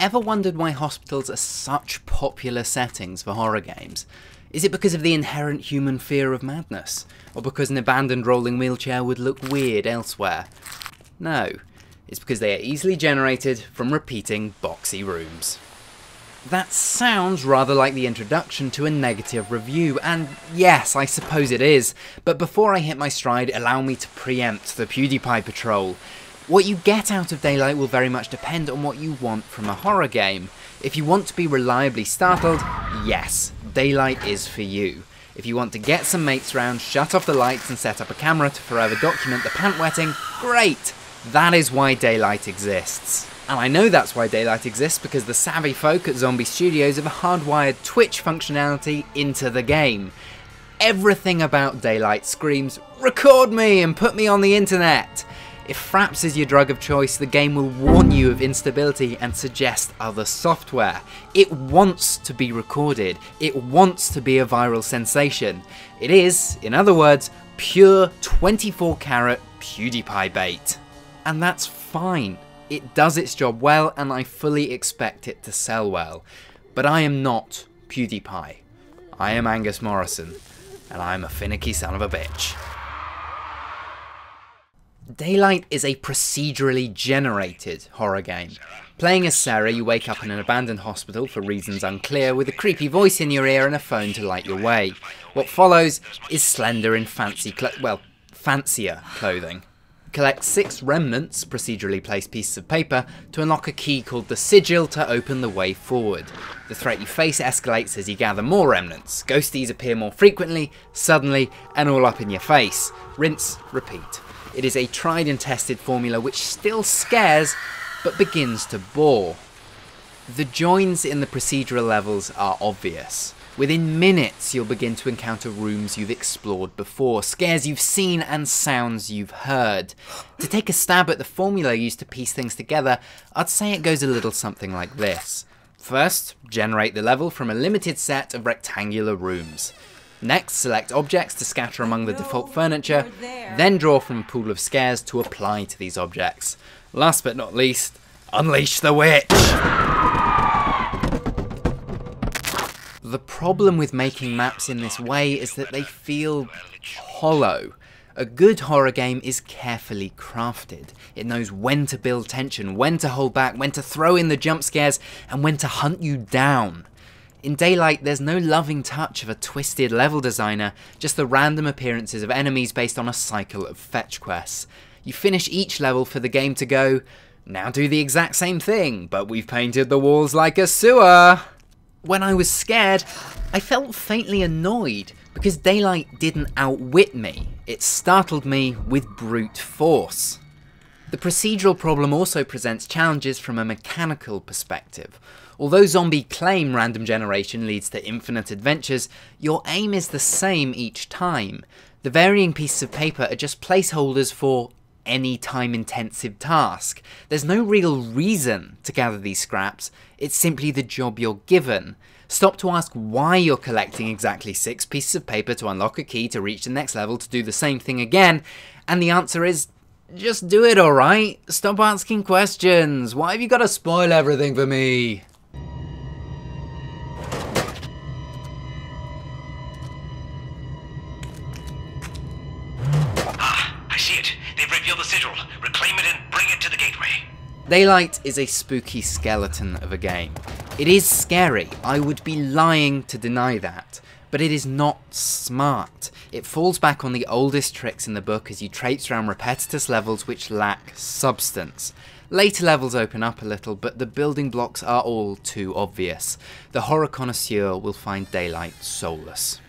Ever wondered why hospitals are such popular settings for horror games? Is it because of the inherent human fear of madness? Or because an abandoned rolling wheelchair would look weird elsewhere? No, it's because they are easily generated from repeating boxy rooms. That sounds rather like the introduction to a negative review, and yes, I suppose it is, but before I hit my stride, allow me to preempt the PewDiePie patrol. What you get out of Daylight will very much depend on what you want from a horror game. If you want to be reliably startled, yes, Daylight is for you. If you want to get some mates round, shut off the lights and set up a camera to forever document the pant wetting, great! That is why Daylight exists. And I know that's why Daylight exists because the savvy folk at Zombie Studios have hardwired Twitch functionality into the game. Everything about Daylight screams, record me and put me on the internet! If Fraps is your drug of choice, the game will warn you of instability and suggest other software. It wants to be recorded. It wants to be a viral sensation. It is, in other words, pure 24-carat PewDiePie bait. And that's fine. It does its job well, and I fully expect it to sell well. But I am not PewDiePie. I am Angus Morrison, and I am a finicky son of a bitch. Daylight is a procedurally generated horror game. Playing as Sarah, you wake up in an abandoned hospital for reasons unclear, with a creepy voice in your ear and a phone to light your way. What follows is slender and fancier clothing. Collect 6 remnants, procedurally placed pieces of paper, to unlock a key called the Sigil to open the way forward. The threat you face escalates as you gather more remnants. Ghosties appear more frequently, suddenly, and all up in your face. Rinse, repeat. It is a tried and tested formula which still scares, but begins to bore. The joins in the procedural levels are obvious. Within minutes you'll begin to encounter rooms you've explored before, scares you've seen and sounds you've heard. To take a stab at the formula used to piece things together, I'd say it goes a little something like this. First, generate the level from a limited set of rectangular rooms. Next, select objects to scatter among the default furniture, then draw from a pool of scares to apply to these objects. Last but not least, unleash the witch! The problem with making maps in this way is that they feel hollow. A good horror game is carefully crafted. It knows when to build tension, when to hold back, when to throw in the jump scares, and when to hunt you down. In Daylight, there's no loving touch of a twisted level designer, just the random appearances of enemies based on a cycle of fetch quests. You finish each level for the game to go, now do the exact same thing, but we've painted the walls like a sewer. When I was scared, I felt faintly annoyed because Daylight didn't outwit me. It startled me with brute force. The procedural problem also presents challenges from a mechanical perspective. Although Zombie claim random generation leads to infinite adventures, your aim is the same each time. The varying pieces of paper are just placeholders for any time-intensive task. There's no real reason to gather these scraps, it's simply the job you're given. Stop to ask why you're collecting exactly 6 pieces of paper to unlock a key to reach the next level to do the same thing again, and the answer is, just do it, alright? Stop asking questions. Why have you got to spoil everything for me? I see it. They've revealed the sigil. Reclaim it and bring it to the gateway. Daylight is a spooky skeleton of a game. It is scary, I would be lying to deny that, but it is not smart. It falls back on the oldest tricks in the book as you traipse around repetitious levels which lack substance. Later levels open up a little, but the building blocks are all too obvious. The horror connoisseur will find Daylight soulless.